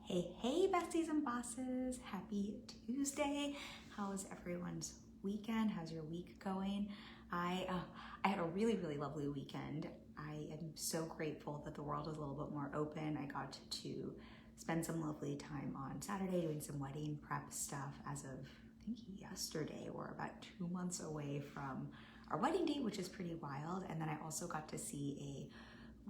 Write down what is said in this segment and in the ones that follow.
Hey, besties and bosses. Happy Tuesday. How's everyone's weekend? How's your week going? I had a really lovely weekend. I am so grateful that the world is a little bit more open. I got to spend some lovely time on Saturday doing some wedding prep stuff. As of, I think yesterday, we're about 2 months away from our wedding date, which is pretty wild. And then I also got to see a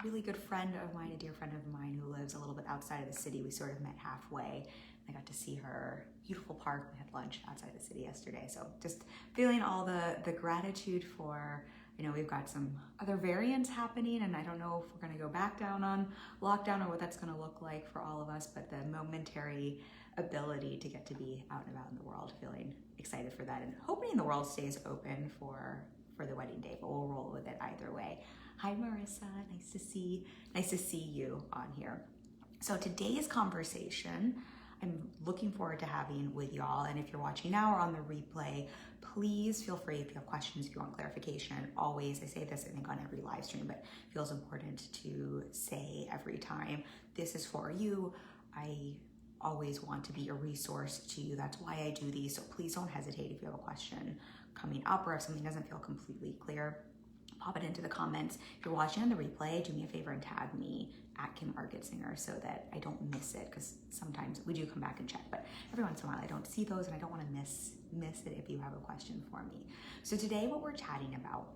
really good friend of mine, a dear friend of mine who lives a little bit outside of the city. We sort of met halfway. I got to see her beautiful park. We had lunch outside the city yesterday. So just feeling all the gratitude for, we've got some other variants happening, and I don't know if we're gonna go back down on lockdown or what that's gonna look like for all of us, but the momentary ability to get to be out and about in the world, feeling excited for that and hoping the world stays open for the wedding day, but we'll roll with it either way. Hi Marissa, nice to see you on here. So today's conversation, I'm looking forward to having with y'all. And if you're watching now or on the replay, please feel free if you have questions, if you want clarification. Always, I say this I think on every live stream, but it feels important to say every time, this is for you. I always want to be a resource to you. That's why I do these. So please don't hesitate if you have a question coming up or if something doesn't feel completely clear. Pop it into the comments. If you're watching on the replay, do me a favor and tag me at Kim Argetsinger so that I don't miss it, because sometimes we do come back and check, but every once in a while I don't see those and I don't want to miss it if you have a question for me. So today what we're chatting about,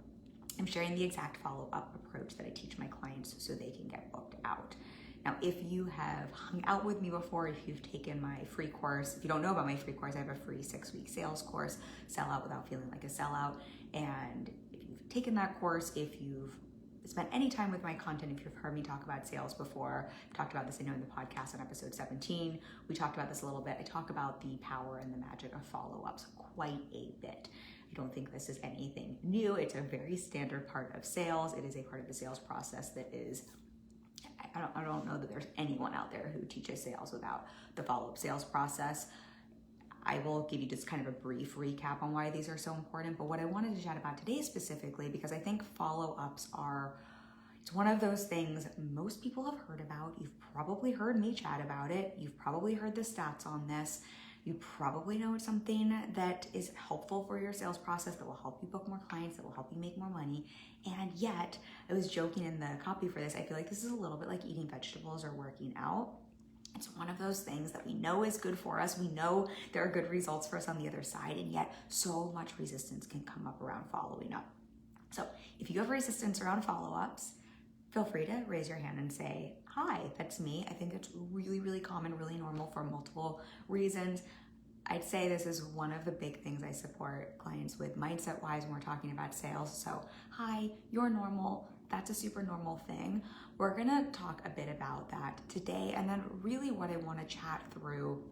I'm sharing the exact follow-up approach that I teach my clients so they can get booked out. Now, if you have hung out with me before, if you've taken my free course, if you don't know about my free course, I have a free 6-week sales course, Sell Out Without Feeling Like a Sellout. And if you've taken that course, if you've spent any time with my content, if you've heard me talk about sales before, I've talked about this, I know, in the podcast on episode 17, we talked about this a little bit. I talk about the power and the magic of follow-ups quite a bit. I don't think this is anything new. It's a very standard part of sales. It is a part of the sales process that is, I don't know that there's anyone out there who teaches sales without the follow-up sales process. I will give you just kind of a brief recap on why these are so important, but what I wanted to chat about today specifically, because I think follow-ups it's one of those things most people have heard about. You've probably heard me chat about it. You've probably heard the stats on this. You probably know it's something that is helpful for your sales process, that will help you book more clients, that will help you make more money. And yet, I was joking in the copy for this, I feel like this is a little bit like eating vegetables or working out. It's one of those things that we know is good for us. We know there are good results for us on the other side, and yet so much resistance can come up around following up. So if you have resistance around follow-ups, feel free to raise your hand and say, hi, that's me. I think it's really common, really normal for multiple reasons. I'd say this is one of the big things I support clients with mindset-wise when we're talking about sales. So, hi, you're normal. That's a super normal thing. We're gonna talk a bit about that today, and then really what I wanna chat through,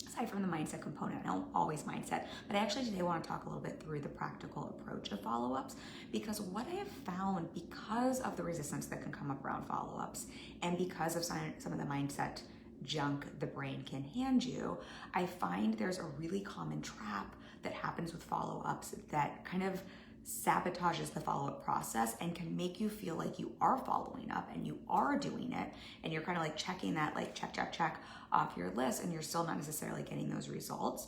aside from the mindset component, I don't always mindset, but I actually today wanna talk a little bit through the practical approach of follow-ups, because what I have found, because of the resistance that can come up around follow-ups, and because of some of the mindset junk the brain can hand you, I find there's a really common trap that happens with follow-ups that kind of sabotages the follow-up process and can make you feel like you are following up and you are doing it, and you're kind of like checking that, like check off your list, and you're still not necessarily getting those results.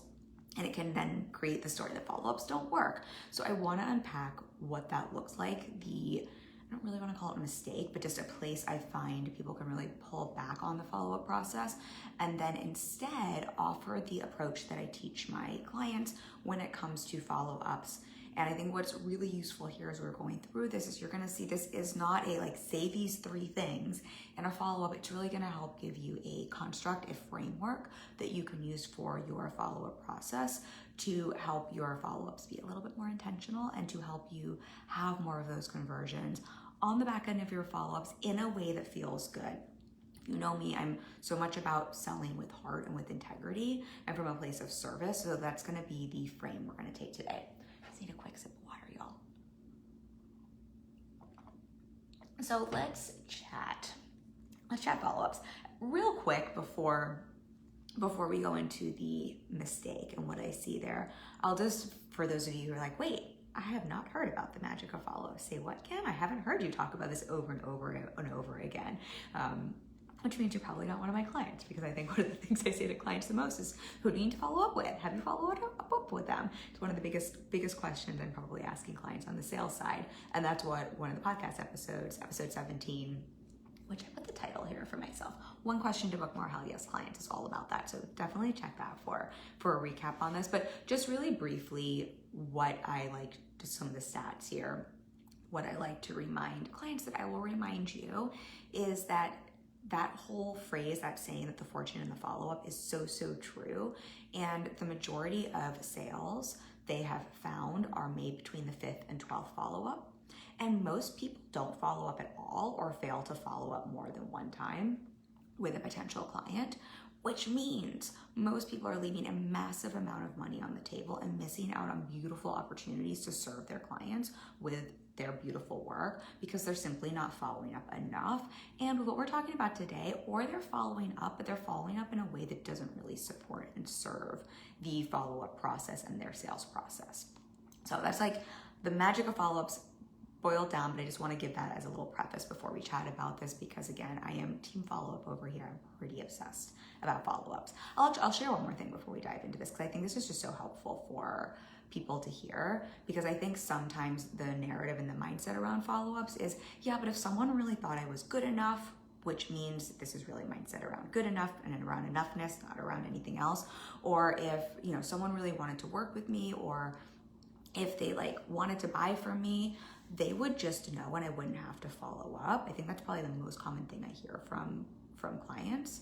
And it can then create the story that follow-ups don't work. So I want to unpack what that looks like. I don't really want to call it a mistake, but just a place I find people can really pull back on the follow-up process, and then instead offer the approach that I teach my clients when it comes to follow-ups. And I think what's really useful here as we're going through this is you're going to see this is not a like say these 3 things in a follow-up. It's really going to help give you a construct, a framework that you can use for your follow-up process to help your follow-ups be a little bit more intentional and to help you have more of those conversions on the back end of your follow-ups in a way that feels good. If you know me, I'm so much about selling with heart and with integrity and from a place of service. So that's going to be the frame we're going to take today. Need a quick sip of water, y'all. So let's chat follow-ups real quick before we go into the mistake and what I see there. I'll just, for those of you who are like, wait, I have not heard about the magic of follow-up, say, what, Kim? I haven't heard you talk about this over and over and over again. which means you're probably not one of my clients, because I think one of the things I say to clients the most is, who do you need to follow up with? Have you followed up with them? It's one of the biggest questions I'm probably asking clients on the sales side. And that's what one of the podcast episodes, episode 17, which I put the title here for myself, One Question to Book More Hell Yes Clients, is all about that. So definitely check that for a recap on this. But just really briefly, what I like, just some of the stats here, what I like to remind clients that I will remind you is that whole phrase, that saying that the fortune in the follow-up, is so true. And the majority of sales they have found are made between the 5th and 12th follow-up. And most people don't follow up at all, or fail to follow up more than one time with a potential client, which means most people are leaving a massive amount of money on the table and missing out on beautiful opportunities to serve their clients with their beautiful work, because they're simply not following up enough. And what we're talking about today, or they're following up, but they're following up in a way that doesn't really support and serve the follow-up process and their sales process. So that's like the magic of follow-ups boiled down, but I just want to give that as a little preface before we chat about this, because again, I am team follow-up over here. I'm pretty obsessed about follow-ups. I'll share one more thing before we dive into this, because I think this is just so helpful for people to hear, because I think sometimes the narrative and the mindset around follow-ups is, yeah, but if someone really thought I was good enough, which means this is really mindset around good enough and around enoughness, not around anything else, or if, you know, someone really wanted to work with me, or if they like wanted to buy from me, they would just know and I wouldn't have to follow up. I think that's probably the most common thing I hear from clients.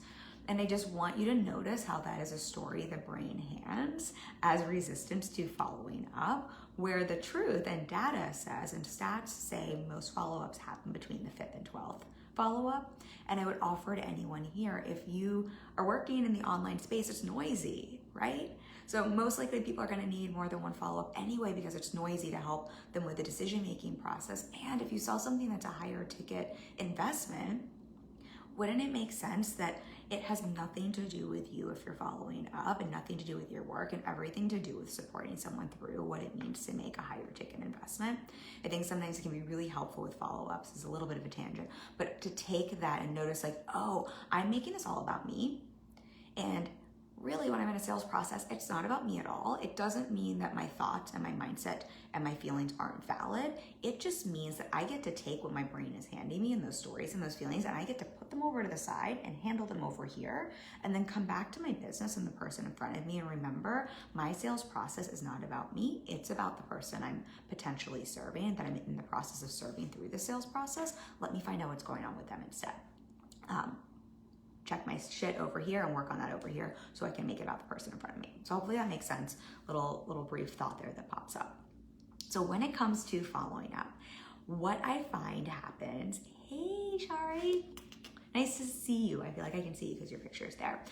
And I just want you to notice how that is a story the brain hands as resistance to following up, where the truth and data says, and stats say, most follow-ups happen between the 5th and 12th follow-up. And I would offer to anyone here, if you are working in the online space, it's noisy, right? So most likely people are going to need more than one follow-up anyway, because it's noisy to help them with the decision-making process. And if you sell something that's a higher ticket investment, wouldn't it make sense that it has nothing to do with you if you're following up, and nothing to do with your work, and everything to do with supporting someone through what it means to make a higher ticket investment? I think sometimes it can be really helpful with follow-ups. It's a little bit of a tangent, but to take that and notice like, oh, I'm making this all about me. And really, when I'm in a sales process, it's not about me at all. It doesn't mean that my thoughts and my mindset and my feelings aren't valid. It just means that I get to take what my brain is handing me and those stories and those feelings, and I get to put them over to the side and handle them over here, and then come back to my business and the person in front of me and remember, my sales process is not about me. It's about the person I'm potentially serving, that I'm in the process of serving through the sales process. Let me find out what's going on with them instead. Check my shit over here and work on that over here so I can make it about the person in front of me. So hopefully that makes sense. Little brief thought there that pops up. So when it comes to following up, what I find happens, hey Shari, nice to see you. I feel like I can see you because your picture is there.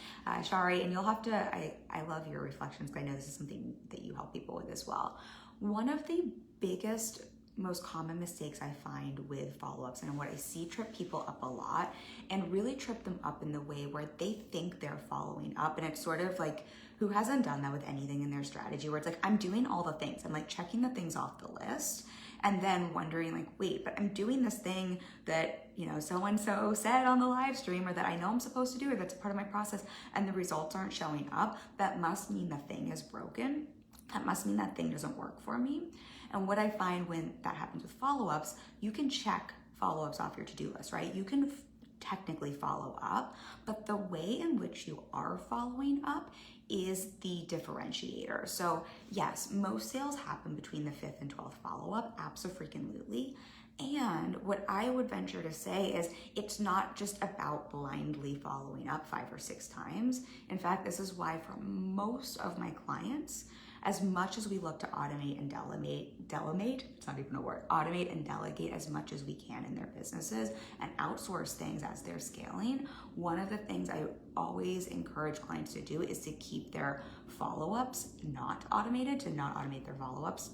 Shari, and you'll have to, I love your reflections, because I know this is something that you help people with as well. One of the biggest, most common mistakes I find with follow-ups, and what I see trip people up a lot, and really trip them up in the way where they think they're following up, and it's sort of like, who hasn't done that with anything in their strategy, where it's like, I'm doing all the things, I'm like checking the things off the list, and then wondering like, wait, but I'm doing this thing that, you know, so-and-so said on the live stream, or that I know I'm supposed to do, or that's a part of my process, and the results aren't showing up. That must mean the thing is broken. That must mean that thing doesn't work for me. And what I find when that happens with follow-ups, you can check follow-ups off your to-do list, right? You can technically follow up, but the way in which you are following up is the differentiator. So yes, most sales happen between the 5th and 12th follow-up, abso-freaking-lutely. And what I would venture to say is, it's not just about blindly following up 5 or 6 times. In fact, this is why for most of my clients, as much as we look to automate and delegate, it's not even a word, automate and delegate as much as we can in their businesses and outsource things as they're scaling, one of the things I always encourage clients to do is to keep their follow-ups not automated, to not automate their follow-ups.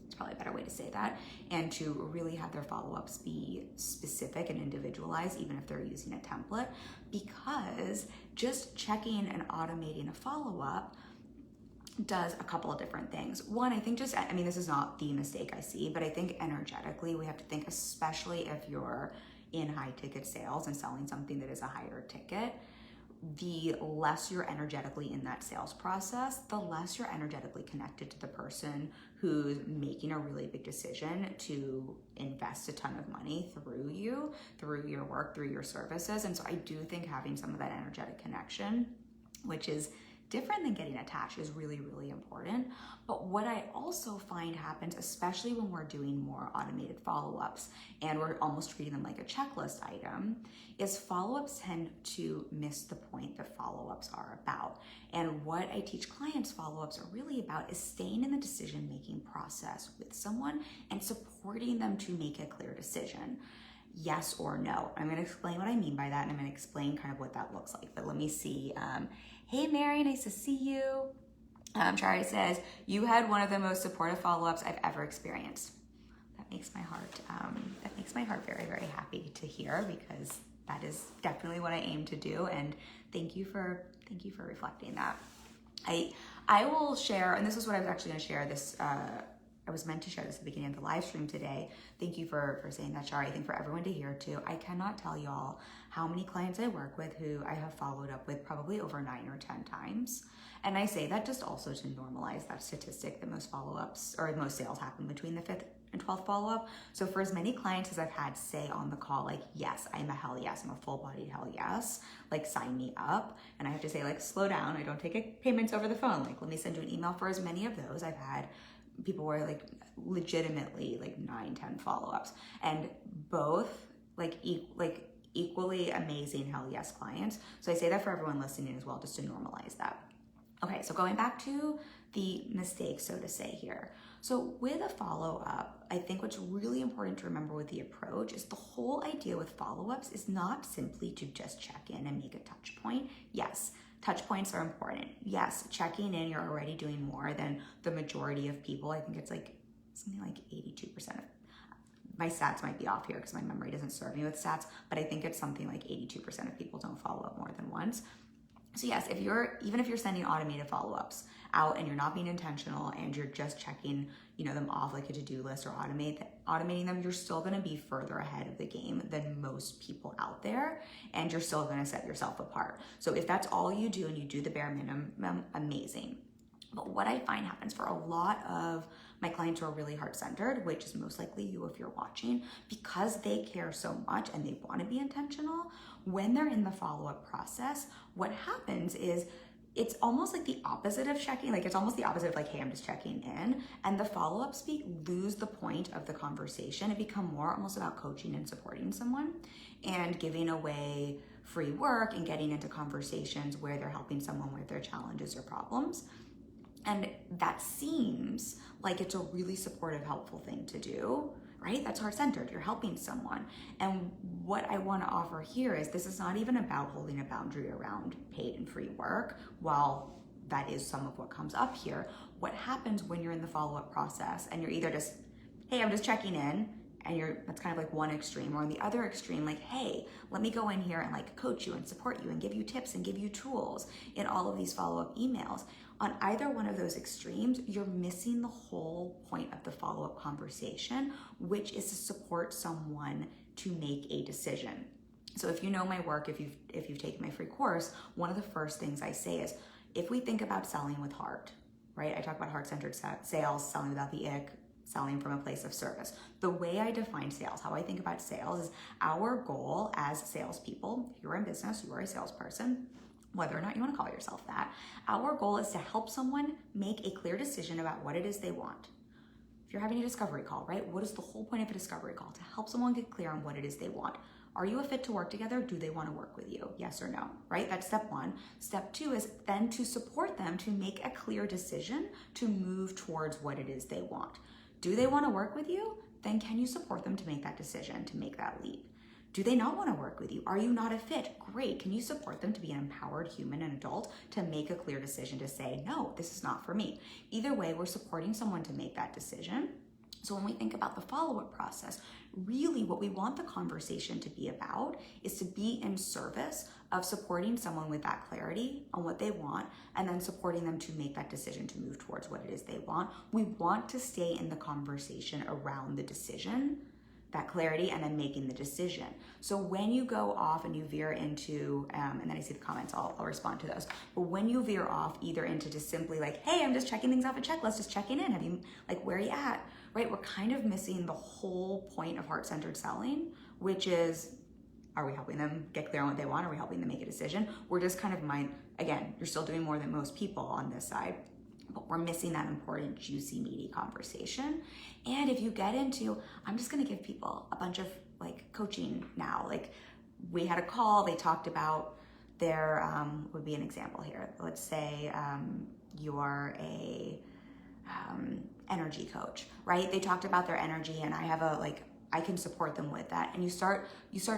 It's probably a better way to say that, and to really have their follow-ups be specific and individualized, even if they're using a template, because just checking and automating a follow-up does a couple of different things. One, I think this is not the mistake I see, but I think energetically we have to think, especially if you're in high ticket sales and selling something that is a higher ticket, the less you're energetically in that sales process, the less you're energetically connected to the person who's making a really big decision to invest a ton of money through you, through your work, through your services. And so I do think having some of that energetic connection, which is different than getting attached, is really, really important. But what I also find happens, especially when we're doing more automated follow-ups and we're almost treating them like a checklist item, is follow-ups tend to miss the point that follow-ups are about. And what I teach clients follow-ups are really about is staying in the decision-making process with someone and supporting them to make a clear decision. Yes or no. I'm going to explain what I mean by that, and I'm going to explain kind of what that looks like. But let me see. Hey, Mary, nice to see you. Shari says, you had one of the most supportive follow-ups I've ever experienced. That makes my heart very, very happy to hear, because that is definitely what I aim to do. And thank you for reflecting that. I will share, and this is what I was actually going to share this. I was meant to share this at the beginning of the live stream today. Thank you for saying that, Shari. I think for everyone to hear too. I cannot tell y'all how many clients I work with who I have followed up with probably over 9 or 10 times. And I say that just also to normalize that statistic that most follow-ups or most sales happen between the 5th and 12th follow-up. So for as many clients as I've had say on the call, like, yes, I'm a hell yes, I'm a full-bodied hell yes, like, sign me up. And I have to say, like, slow down. I don't take payments over the phone. Like, let me send you an email. For as many of those, I've had people were like legitimately like 9-10 follow-ups, and both like equally amazing hell yes clients. So I say that for everyone listening as well, just to normalize that. Okay, so going back to the mistakes, so to say here. So with a follow-up, I think what's really important to remember with the approach is the whole idea with follow-ups is not simply to just check in and make a touch point. Yes, touch points are important. Yes, checking in, you're already doing more than the majority of people. I think it's like something like 82% of, my stats might be off here because my memory doesn't serve me with stats, but I think it's something like 82% of people don't follow up more than once. So yes, even if you're sending automated follow-ups out and you're not being intentional and you're just checking, them off like a to-do list or automating them, you're still going to be further ahead of the game than most people out there, and you're still going to set yourself apart. So if that's all you do and you do the bare minimum, amazing. But what I find happens for a lot of my clients who are really heart-centered, which is most likely you if you're watching, because they care so much and they want to be intentional, when they're in the follow-up process, what happens is it's almost like the opposite of checking. Like, it's almost the opposite of like, hey, I'm just checking in. And the follow-ups lose the point of the conversation. It become more almost about coaching and supporting someone and giving away free work and getting into conversations where they're helping someone with their challenges or problems. And that seems like it's a really supportive, helpful thing to do, right? That's heart-centered. You're helping someone. And what I want to offer here is this is not even about holding a boundary around paid and free work, while that is some of what comes up here. What happens when you're in the follow-up process and you're either just, hey, I'm just checking in, and that's kind of like one extreme, or on the other extreme, like, hey, let me go in here and like coach you and support you and give you tips and give you tools in all of these follow-up emails. On either one of those extremes, you're missing the whole point of the follow-up conversation, which is to support someone to make a decision. So if you know my work, if you've taken my free course, one of the first things I say is, if we think about selling with heart, right? I talk about heart-centered sales, selling without the ick, selling from a place of service. The way I define sales, how I think about sales, is our goal as salespeople. If you're in business, you are a salesperson, whether or not you want to call yourself that. Our goal is to help someone make a clear decision about what it is they want. If you're having a discovery call, right? What is the whole point of a discovery call? To help someone get clear on what it is they want. Are you a fit to work together? Do they want to work with you? Yes or no, right? That's step one. Step two is then to support them to make a clear decision to move towards what it is they want. Do they want to work with you? Then can you support them to make that decision, to make that leap? Do they not want to work with you? Are you not a fit? Great. Can you support them to be an empowered human and adult to make a clear decision to say, no, this is not for me? Either way, we're supporting someone to make that decision. So when we think about the follow-up process, really what we want the conversation to be about is to be in service of supporting someone with that clarity on what they want, and then supporting them to make that decision to move towards what it is they want. We want to stay in the conversation around the decision, that clarity and then making the decision. So when you go off and you veer into, and then I see the comments, I'll respond to those. But when you veer off either into just simply like, hey, I'm just checking things off a checklist, just checking in. Have you, like, where are you at? Right? We're kind of missing the whole point of heart-centered selling, which is, are we helping them get clear on what they want? Are we helping them make a decision? We're just kind of again, you're still doing more than most people on this side, but we're missing that important, juicy, meaty conversation. And if you get into, I'm just gonna give people a bunch of like coaching now. Like we had a call, they talked about their, would be an example here. Let's say you're a energy coach, right? They talked about their energy and I have I can support them with that. And you start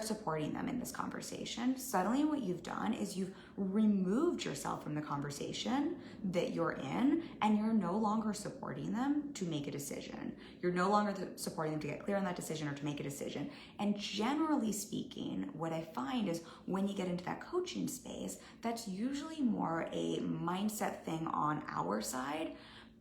supporting them in this conversation. Suddenly what you've done is you've removed yourself from the conversation that you're in, and you're no longer supporting them to make a decision. You're no longer supporting them to get clear on that decision or to make a decision. And generally speaking, what I find is when you get into that coaching space, that's usually more a mindset thing on our side,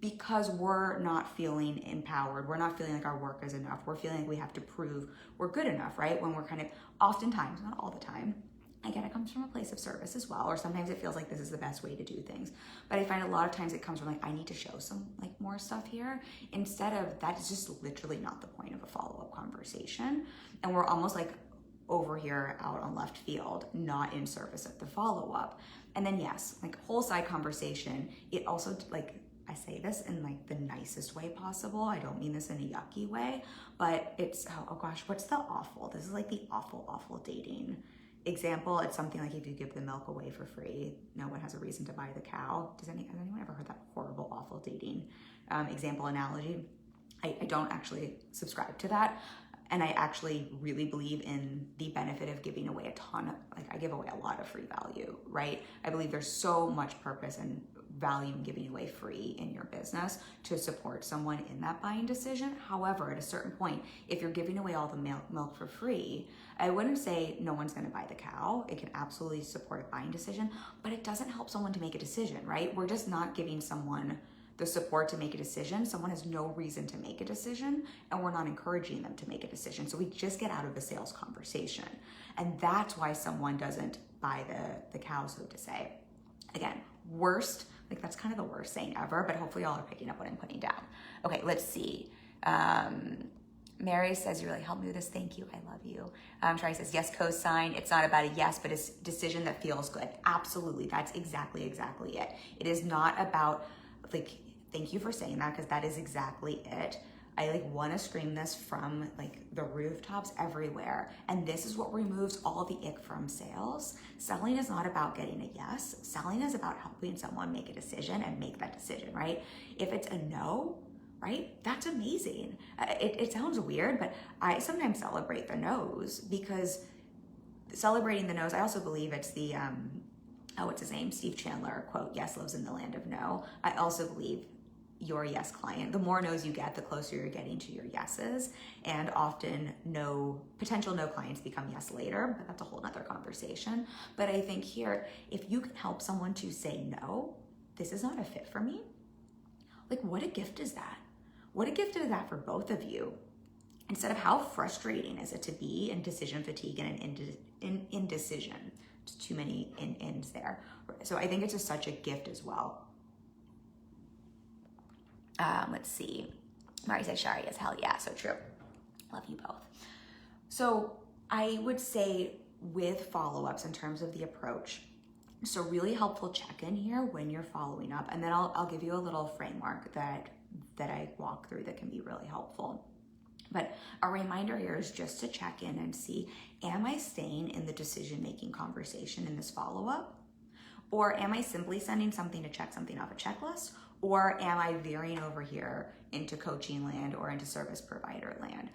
because we're not feeling empowered. We're not feeling like our work is enough. We're feeling like we have to prove we're good enough, right? When we're kind of, oftentimes, not all the time, again, it comes from a place of service as well, or sometimes it feels like this is the best way to do things. But I find a lot of times it comes from like, I need to show some like more stuff here, instead of that is just literally not the point of a follow-up conversation. And we're almost like over here out on left field, not in service of the follow-up. And then yes, like whole side conversation, it also like, I say this in like the nicest way possible. I don't mean this in a yucky way, but it's, oh gosh, what's the awful? This is like the awful dating example. It's something like if you give the milk away for free, no one has a reason to buy the cow. Has anyone ever heard that horrible, awful dating example analogy? I don't actually subscribe to that. And I actually really believe in the benefit of giving away a ton of, like I give away a lot of free value, right? I believe there's so much purpose and value in giving away free in your business to support someone in that buying decision. However, at a certain point, if you're giving away all the milk for free, I wouldn't say no one's gonna buy the cow. It can absolutely support a buying decision, but it doesn't help someone to make a decision, right? We're just not giving someone the support to make a decision. Someone has no reason to make a decision, and we're not encouraging them to make a decision. So we just get out of the sales conversation. And that's why someone doesn't buy the cow, so to say. Again, worst, like that's kind of the worst saying ever, but hopefully y'all are picking up what I'm putting down. Okay, let's see. Mary says, you really helped me with this. Thank you. I love you. Trey says, yes, cosign. It's not about a yes, but it's a decision that feels good. Absolutely. That's exactly it. It is not about like, thank you for saying that, because that is exactly it. I like want to scream this from like the rooftops everywhere. And this is what removes all the ick from sales. Selling is not about getting a yes. Selling is about helping someone make a decision and make that decision, right? If it's a no, right? That's amazing. It sounds weird, but I sometimes celebrate the no's, because celebrating the no's, I also believe it's the, what's his name? Steve Chandler quote, yes lives in the land of no. I also believe your yes client, the more no's you get, the closer you're getting to your yeses. And often potential no clients become yes later, but that's a whole nother conversation. But I think here, if you can help someone to say no, this is not a fit for me. Like what a gift is that? What a gift is that for both of you? Instead of how frustrating is it to be in decision fatigue and in indecision. Just too many ins there. So I think it's just such a gift as well. Let's see. Mari says, Shari is hell yeah, so true. Love you both. So I would say with follow-ups in terms of the approach, so really helpful check-in here when you're following up, and then I'll give you a little framework that I walk through that can be really helpful. But a reminder here is just to check in and see, am I staying in the decision-making conversation in this follow-up? Or am I simply sending something to check something off a checklist? Or am I veering over here into coaching land or into service provider land?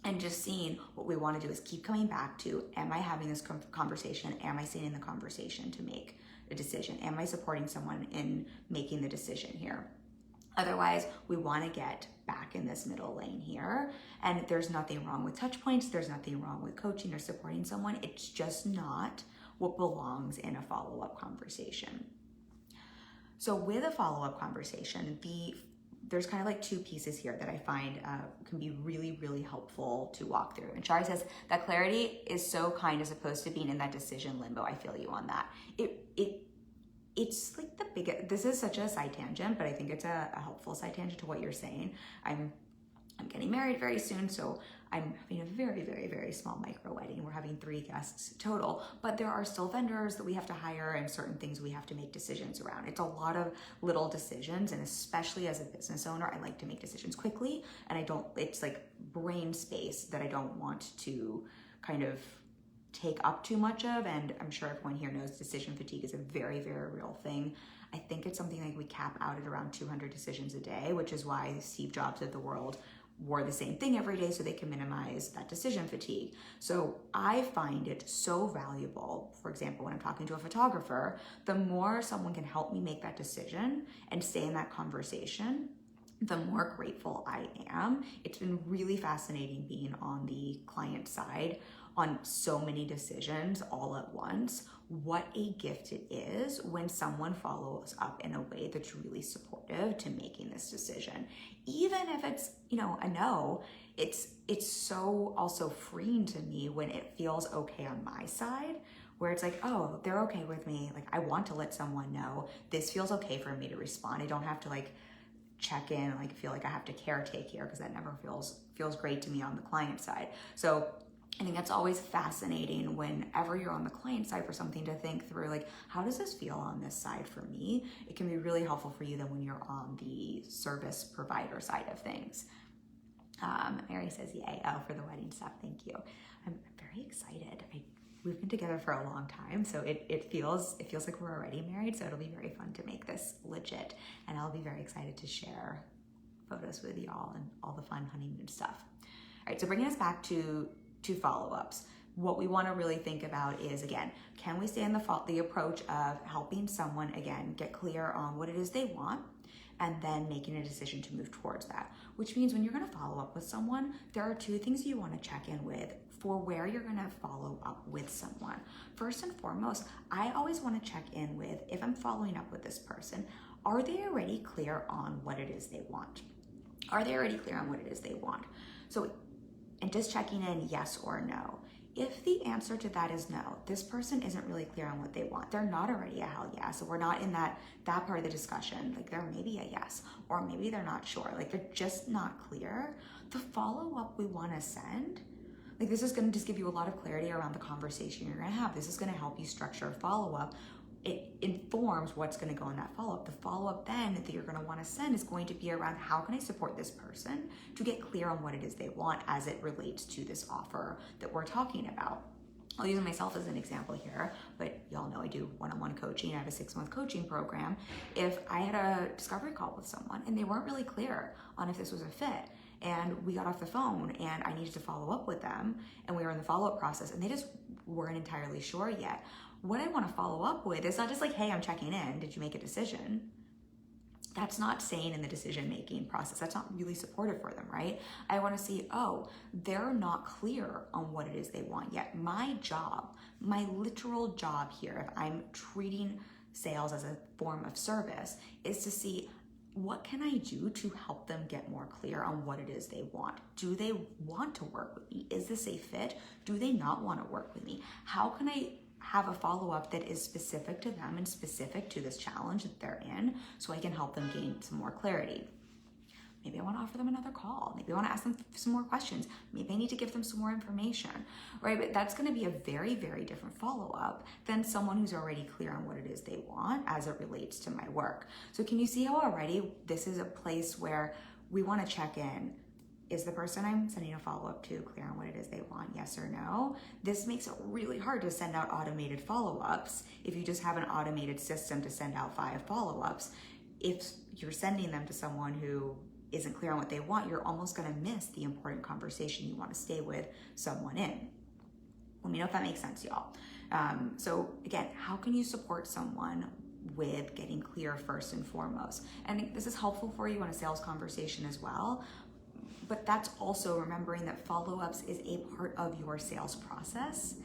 And just seeing what we want to do is keep coming back to, am I having this conversation? Am I staying in the conversation to make a decision? Am I supporting someone in making the decision here? Otherwise, we want to get back in this middle lane here. And there's nothing wrong with touch points. There's nothing wrong with coaching or supporting someone. It's just not what belongs in a follow-up conversation. So with a follow-up conversation, there's kind of like two pieces here that I find can be really, really helpful to walk through. And Shari says that clarity is so kind as opposed to being in that decision limbo. I feel you on that. It's like the biggest, this is such a side tangent, but I think it's a helpful side tangent to what you're saying. I'm getting married very soon, so I'm having a very, very, very small micro wedding. We're having 3 guests total, but there are still vendors that we have to hire and certain things we have to make decisions around. It's a lot of little decisions, and especially as a business owner, I like to make decisions quickly, and it's like brain space that I don't want to kind of take up too much of, and I'm sure everyone here knows decision fatigue is a very, very real thing. I think it's something like we cap out at around 200 decisions a day, which is why Steve Jobs of the world wore the same thing every day so they can minimize that decision fatigue. So I find it so valuable, for example, when I'm talking to a photographer, the more someone can help me make that decision and stay in that conversation, the more grateful I am. It's been really fascinating being on the client side on so many decisions all at once. What a gift it is when someone follows up in a way that's really supportive to making this decision. Even if it's, a no, it's so also freeing to me when it feels okay on my side, where it's like, oh, they're okay with me. Like, I want to let someone know this feels okay for me to respond. I don't have to check in and feel like I have to caretake here, because that never feels great to me on the client side. So I think that's always fascinating whenever you're on the client side for something to think through, how does this feel on this side for me? It can be really helpful for you then when you're on the service provider side of things. Mary says, yay, for the wedding stuff. Thank you. I'm very excited. We've been together for a long time, so it feels like we're already married, so it'll be very fun to make this legit, and I'll be very excited to share photos with y'all and all the fun honeymoon stuff. All right, so bringing us back to follow-ups. What we want to really think about is, again, can we stay in the approach of helping someone, again, get clear on what it is they want, and then making a decision to move towards that. Which means when you're going to follow up with someone, there are 2 things you want to check in with for where you're going to follow up with someone. First and foremost, I always want to check in with, if I'm following up with this person, are they already clear on what it is they want? Are they already clear on what it is they want? So, and just checking in yes or no. If the answer to that is no, this person isn't really clear on what they want. They're not already a hell yes. So we're not in that part of the discussion. There may be a yes, or maybe they're not sure. They're just not clear. The follow-up we want to send, this is going to just give you a lot of clarity around the conversation you're going to have. This is going to help you structure a follow-up. It informs what's going to go in that follow-up. The follow-up then that you're going to want to send is going to be around, how can I support this person to get clear on what it is they want as it relates to this offer that we're talking about. I'll use myself as an example here, but y'all know I do one-on-one coaching. I have a 6-month coaching program. If I had a discovery call with someone and they weren't really clear on if this was a fit, and we got off the phone and I needed to follow up with them, and we were in the follow-up process and they just weren't entirely sure yet, what I want to follow up with is not just hey, I'm checking in, did you make a decision? That's not sane in the decision-making process. That's not really supportive for them, right? I want to see, oh, they're not clear on what it is they want yet. My job, my literal job here, if I'm treating sales as a form of service, is to see, what can I do to help them get more clear on what it is they want? Do they want to work with me? Is this a fit? Do they not want to work with me? How can I have a follow-up that is specific to them and specific to this challenge that they're in, so I can help them gain some more clarity? Maybe I want to offer them another call. Maybe I want to ask them some more questions. Maybe I need to give them some more information, right? But that's going to be a very, very different follow-up than someone who's already clear on what it is they want as it relates to my work. So can you see how already this is a place where we want to check in? Is the person I'm sending a follow-up to clear on what it is they want, yes or no? This makes it really hard to send out automated follow-ups if you just have an automated system to send out 5 follow-ups. If you're sending them to someone who isn't clear on what they want, you're almost going to miss the important conversation you want to stay with someone in. Let me know if that makes sense, y'all. So again, how can you support someone with getting clear first and foremost? And this is helpful for you in a sales conversation as well. But that's also remembering that follow-ups is a part of your sales process.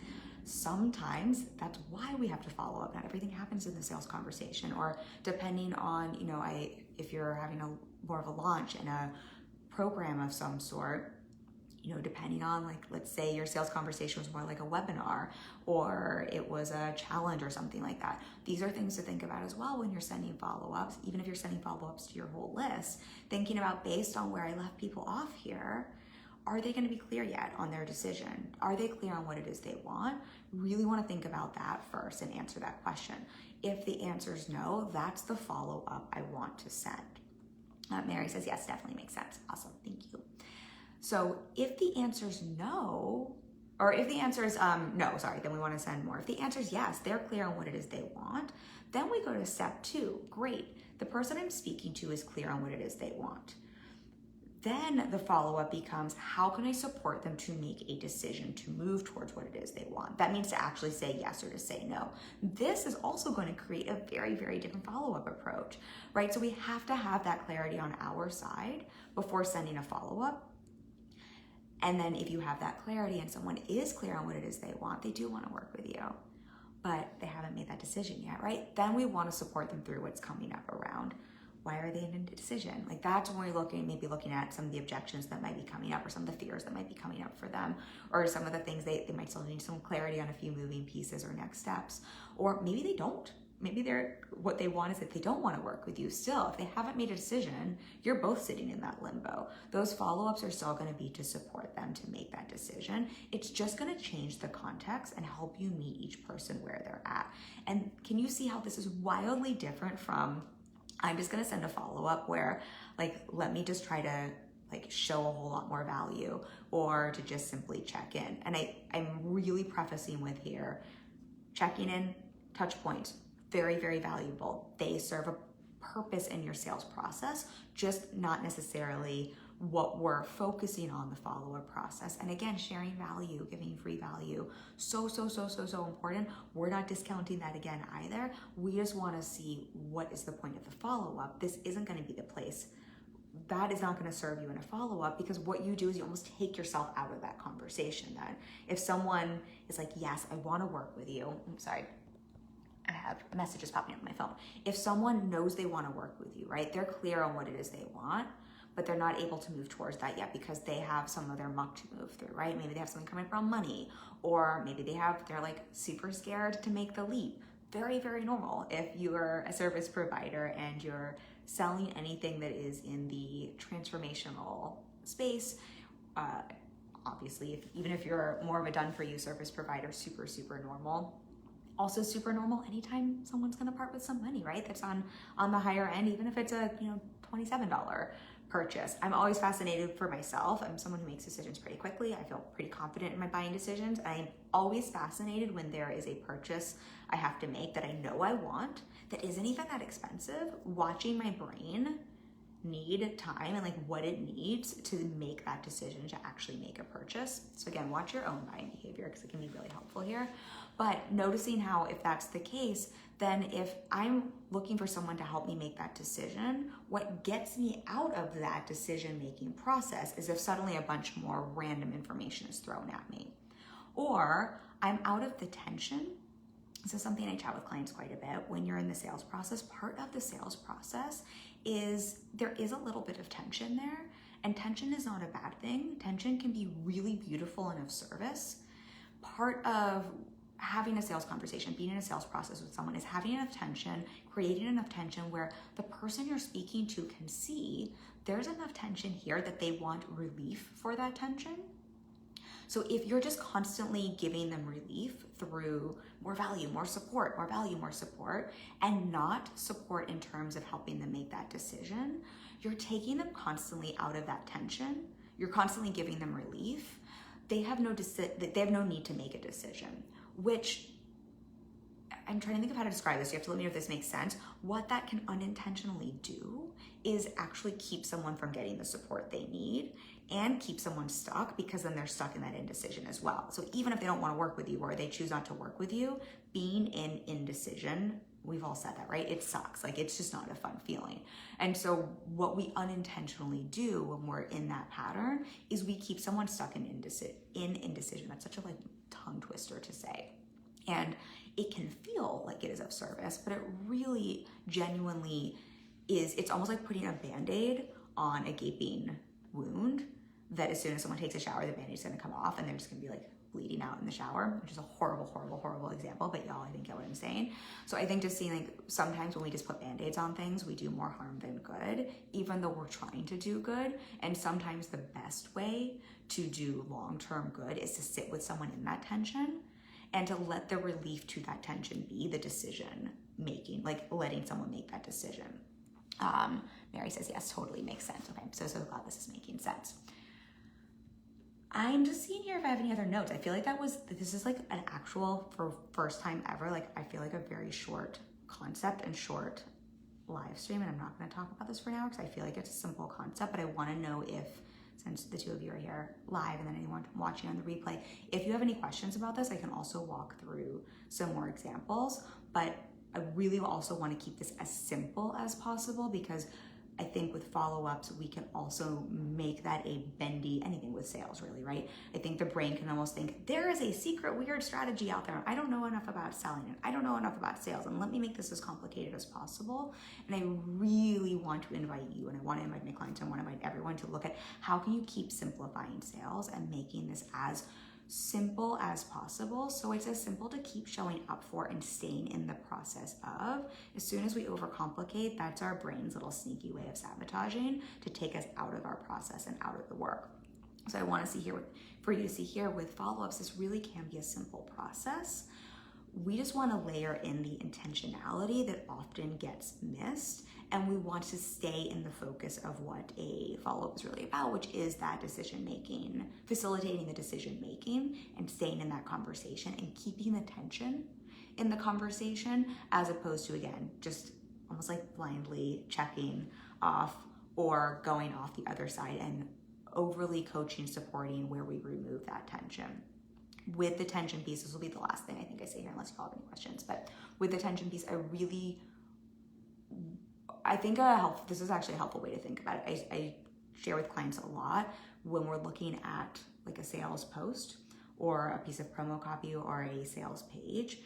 Sometimes that's why we have to follow up. Not everything happens in the sales conversation, or depending on, if you're having more of a launch and a program of some sort, depending on, like, let's say your sales conversation was more like a webinar or it was a challenge or something like that. These are things to think about as well when you're sending follow-ups, even if you're sending follow-ups to your whole list, thinking about, based on where I left people off here, are they going to be clear yet on their decision? Are they clear on what it is they want? Really want to think about that first and answer that question. If the answer is no, that's the follow-up I want to send. Mary says, yes, definitely makes sense. Awesome, thank you. So if the answer is no, or if the answer is no, sorry, then we want to send more. If the answer is yes, they're clear on what it is they want, then we go to step 2. Great, the person I'm speaking to is clear on what it is they want. Then the follow-up becomes, how can I support them to make a decision to move towards what it is they want? That means to actually say yes or to say no. This is also going to create a very, very different follow-up approach, right? So we have to have that clarity on our side before sending a follow-up. And then if you have that clarity and someone is clear on what it is they want, they do want to work with you, but they haven't made that decision yet, right? Then we want to support them through what's coming up around. Why are they in a decision? Like, that's when we're maybe looking at some of the objections that might be coming up, or some of the fears that might be coming up for them, or some of the things they might still need some clarity on, a few moving pieces or next steps. Or maybe they don't. Maybe what they want is that they don't want to work with you still. If they haven't made a decision, you're both sitting in that limbo. Those follow-ups are still going to be to support them to make that decision. It's just going to change the context and help you meet each person where they're at. And can you see how this is wildly different from, I'm just going to send a follow-up where, like, let me just try to show a whole lot more value, or to just simply check in. And I'm really prefacing with here, checking in, touch points, very, very valuable. They serve a purpose in your sales process, just not necessarily what we're focusing on the follow-up process. And again, sharing value, giving free value, so important. We're not discounting that again either. We just want to see, what is the point of the follow-up? This isn't going to be the place. That is not going to serve you in a follow-up, because what you do is you almost take yourself out of that conversation. Then if someone is like, yes, I want to work with you. I'm sorry, I have messages popping up on my phone. If someone knows they want to work with you, right? They're clear on what it is they want, but they're not able to move towards that yet because they have some of their muck to move through, right? Maybe they have something coming up around money, or maybe they're like super scared to make the leap. Very, very normal. If you're a service provider and you're selling anything that is in the transformational space, obviously, even if you're more of a done-for-you service provider, super normal. Also super normal anytime someone's gonna part with some money, right? That's on the higher end, even if it's a $27 purchase. I'm always fascinated for myself. I'm someone who makes decisions pretty quickly. I feel pretty confident in my buying decisions. I'm always fascinated when there is a purchase I have to make that I know I want, that isn't even that expensive, watching my brain need time and what it needs to make that decision to actually make a purchase. So again, watch your own buying behavior, because it can be really helpful here. But noticing how, if that's the case, then if I'm looking for someone to help me make that decision, what gets me out of that decision-making process is if suddenly a bunch more random information is thrown at me. Or I'm out of the tension. This is something I chat with clients quite a bit. When you're in the sales process, part of the sales process is there is a little bit of tension there, and tension is not a bad thing. Tension can be really beautiful and of service. Part of having a sales conversation, being in a sales process with someone, is having enough tension, creating enough tension where the person you're speaking to can see there's enough tension here that they want relief for that tension. So if you're just constantly giving them relief through more value, more support, more value, more support, and not support in terms of helping them make that decision, you're taking them constantly out of that tension. You're constantly giving them relief. They have no need to make a decision, which I'm trying to think of how to describe this. You have to let me know if this makes sense. What that can unintentionally do is actually keep someone from getting the support they need, and keep someone stuck, because then they're stuck in that indecision as well. So even if they don't want to work with you, or they choose not to work with you, being in indecision, we've all said that, right? It sucks. It's just not a fun feeling. And so what we unintentionally do when we're in that pattern is we keep someone stuck in indecision. That's such a tongue twister to say. And it can feel like it is of service, but it really genuinely it's almost like putting a Band-Aid on a gaping wound that as soon as someone takes a shower, the Band-Aid's gonna come off and they're just gonna be like bleeding out in the shower, which is a horrible example, but y'all, I think, get what I'm saying. So I think just seeing like sometimes when we just put Band-Aids on things, we do more harm than good, even though we're trying to do good. And sometimes the best way to do long-term good is to sit with someone in that tension and to let the relief to that tension be the decision making, like letting someone make that decision. Mary says, yes, totally makes sense. Okay, so glad this is making sense. I'm just seeing here if I have any other notes. I feel like this is like an actual, for first time ever, like I feel like a very short concept and short live stream, and I'm not gonna talk about this for now because I feel like it's a simple concept, but I wanna know if, since the two of you are here live and then anyone watching on the replay, if you have any questions about this, I can also walk through some more examples, but I really also wanna keep this as simple as possible because I think with follow-ups, we can also make that a bendy, anything with sales really, right? I think the brain can almost think, there is a secret weird strategy out there. I don't know enough about selling and I don't know enough about sales, and let me make this as complicated as possible. And I really want to invite you, and I want to invite my clients, and I want to invite everyone to look at how can you keep simplifying sales and making this as simple as possible, so it's as simple to keep showing up for and staying in the process of. As soon as we overcomplicate, that's our brain's little sneaky way of sabotaging to take us out of our process and out of the work. So I want to see here, for you to see here with follow-ups, this really can be a simple process. We just want to layer in the intentionality that often gets missed, and we want to stay in the focus of what a follow-up is really about, which is that decision-making, facilitating the decision-making and staying in that conversation and keeping the tension in the conversation, as opposed to, again, just almost like blindly checking off or going off the other side and overly coaching, supporting where we remove that tension. With the tension piece, this will be the last thing I think I say here, unless you all have any questions, but with the tension piece, I think this is actually a helpful way to think about it. I share with clients a lot when we're looking at like a sales post or a piece of promo copy or a sales page.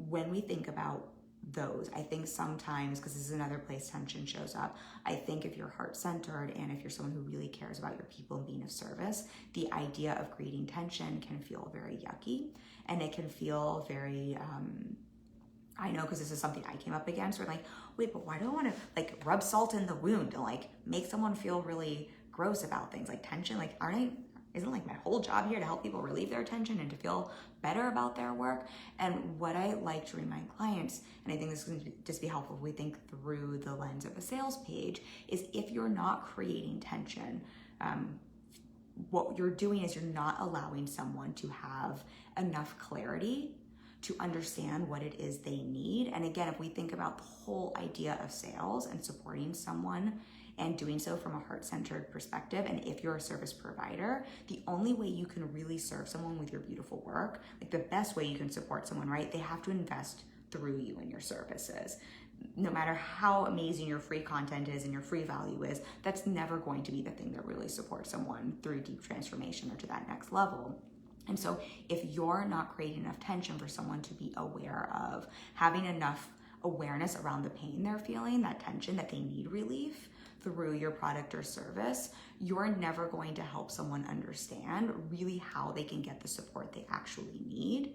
When we think about those, I think sometimes, because this is another place tension shows up, I think if you're heart-centered and if you're someone who really cares about your people and being of service, the idea of creating tension can feel very yucky, and it can feel very, I know, because this is something I came up against, where like, wait, but why do I want to like rub salt in the wound and like make someone feel really gross about things like tension? Like, isn't like my whole job here to help people relieve their tension and to feel better about their work? And what I like to remind clients, and I think this is going to just be helpful if we think through the lens of a sales page, is if you're not creating tension, what you're doing is you're not allowing someone to have enough clarity to understand what it is they need. And again, if we think about the whole idea of sales and supporting someone and doing so from a heart-centered perspective, and if you're a service provider, the only way you can really serve someone with your beautiful work, like the best way you can support someone, right? They have to invest through you and your services. No matter how amazing your free content is and your free value is, that's never going to be the thing that really supports someone through deep transformation or to that next level. And so if you're not creating enough tension for someone to be aware of, having enough awareness around the pain they're feeling, that tension that they need relief through your product or service, you're never going to help someone understand really how they can get the support they actually need.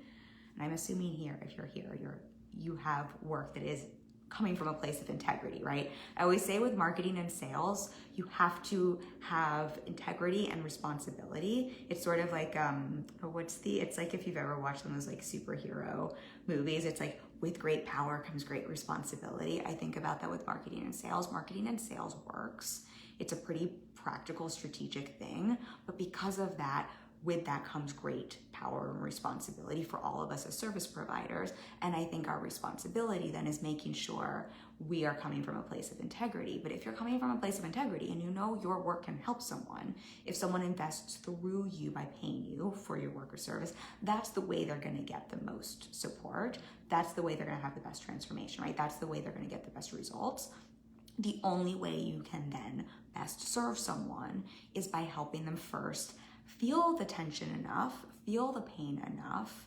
And I'm assuming here, if you're here, you have work that is coming from a place of integrity, right? I always say with marketing and sales, you have to have integrity and responsibility. It's sort of like, it's like if you've ever watched one of those like superhero movies, it's like with great power comes great responsibility. I think about that with marketing and sales. Marketing and sales works. It's a pretty practical, strategic thing, but because of that, with that comes great power and responsibility for all of us as service providers. And I think our responsibility then is making sure we are coming from a place of integrity. But if you're coming from a place of integrity and you know your work can help someone, if someone invests through you by paying you for your work or service, that's the way they're gonna get the most support. That's the way they're gonna have the best transformation, right? That's the way they're gonna get the best results. The only way you can then best serve someone is by helping them first feel the tension enough, feel the pain enough,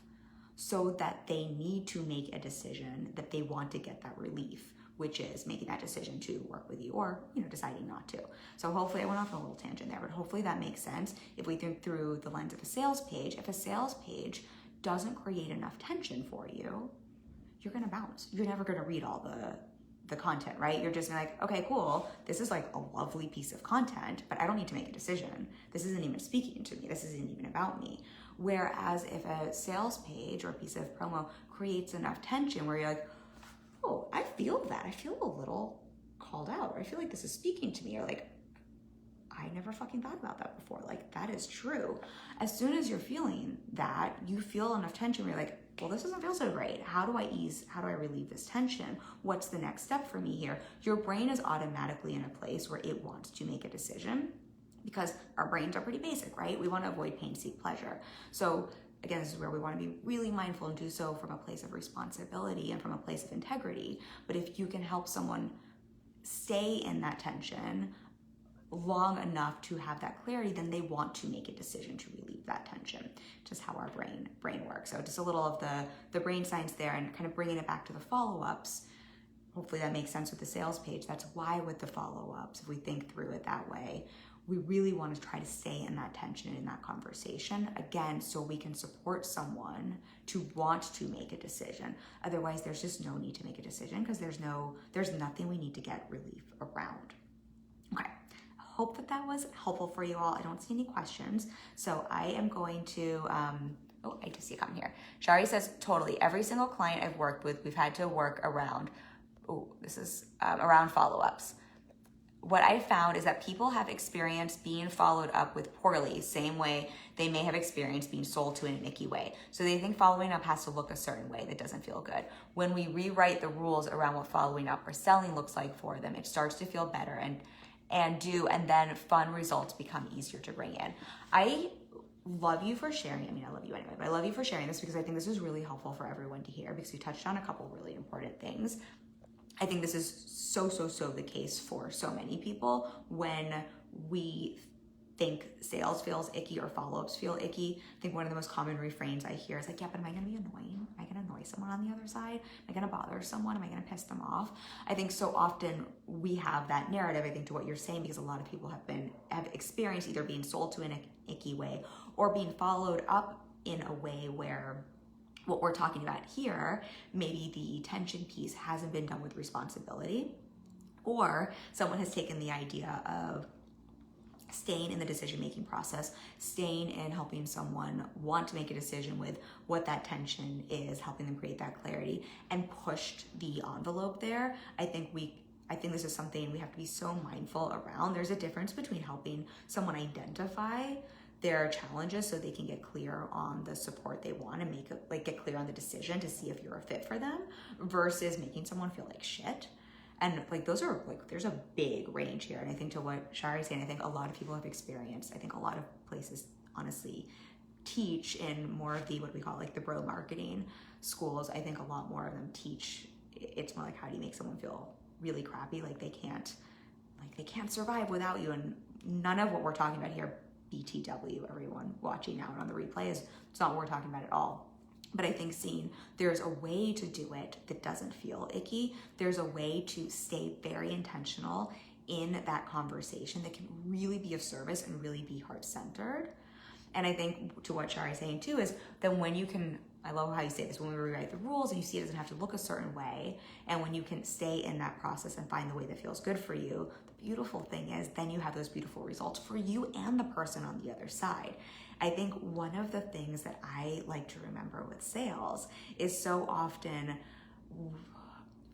so that they need to make a decision that they want to get that relief which is making that decision to work with you or, deciding not to. So hopefully I went off on a little tangent there, but hopefully that makes sense. If we think through the lens of a sales page, if a sales page doesn't create enough tension for you, you're going to bounce. You're never going to read all the content, right? You're just like, okay, cool. This is like a lovely piece of content, but I don't need to make a decision. This isn't even speaking to me. This isn't even about me. Whereas if a sales page or a piece of promo creates enough tension where you're like, oh, I feel that. I feel a little called out, or I feel like this is speaking to me, or like, I never fucking thought about that before. Like, that is true. As soon as you're feeling that, you feel enough tension where you're like, well, this doesn't feel so great. How do I relieve this tension? What's the next step for me here? Your brain is automatically in a place where it wants to make a decision, because our brains are pretty basic, right? We want to avoid pain, seek pleasure. So again, this is where we want to be really mindful and do so from a place of responsibility and from a place of integrity. But if you can help someone stay in that tension long enough to have that clarity, then they want to make a decision to relieve that tension. Just how our brain works. So just a little of the brain science there, and kind of bringing it back to the follow-ups. Hopefully that makes sense with the sales page. That's why with the follow-ups, if we think through it that way, we really want to try to stay in that tension, in that conversation, again, so we can support someone to want to make a decision. Otherwise, there's just no need to make a decision, because there's nothing we need to get relief around. Okay, I hope that was helpful for you all. I don't see any questions, so I am going to, oh, I just see a comment here. Shari says, totally, every single client I've worked with, we've had to work around, around follow-ups. What I found is that people have experienced being followed up with poorly, same way they may have experienced being sold to in an icky way. So they think following up has to look a certain way that doesn't feel good. When we rewrite the rules around what following up or selling looks like for them, it starts to feel better, and then fun results become easier to bring in. I love you for sharing. I mean, I love you anyway, but I love you for sharing this, because I think this is really helpful for everyone to hear, because you touched on a couple really important things. I think this is so the case for so many people when we think sales feels icky or follow-ups feel icky. I think one of the most common refrains I hear is like, yeah, but am I gonna be annoying? Am I gonna annoy someone on the other side? Am I gonna bother someone? Am I gonna piss them off? I think so often we have that narrative, I think, to what you're saying, because a lot of people have experienced either being sold to in an icky way or being followed up in a way where what we're talking about here, maybe the tension piece hasn't been done with responsibility, or someone has taken the idea of staying in the decision-making process, staying in helping someone want to make a decision with what that tension is, helping them create that clarity, and pushed the envelope there. I think this is something we have to be so mindful around. There's a difference between helping someone identify their challenges so they can get clear on the support they want and get clear on the decision to see if you're a fit for them, versus making someone feel like shit. And those are there's a big range here. And I think to what Shari's saying, I think a lot of people have experienced, I think a lot of places honestly teach in more of the, what we call the bro marketing schools. I think a lot more of them teach, it's more like, how do you make someone feel really crappy? They can't survive without you. And none of what we're talking about here, BTW, everyone watching now and on the replay, it's not what we're talking about at all. But I think seeing there's a way to do it that doesn't feel icky. There's a way to stay very intentional in that conversation that can really be of service and really be heart-centered. And I think to what Shari's saying too is that when you can, I love how you say this, when we rewrite the rules and you see it doesn't have to look a certain way, and when you can stay in that process and find the way that feels good for you, the beautiful thing is then you have those beautiful results for you and the person on the other side. I think one of the things that I like to remember with sales is so often,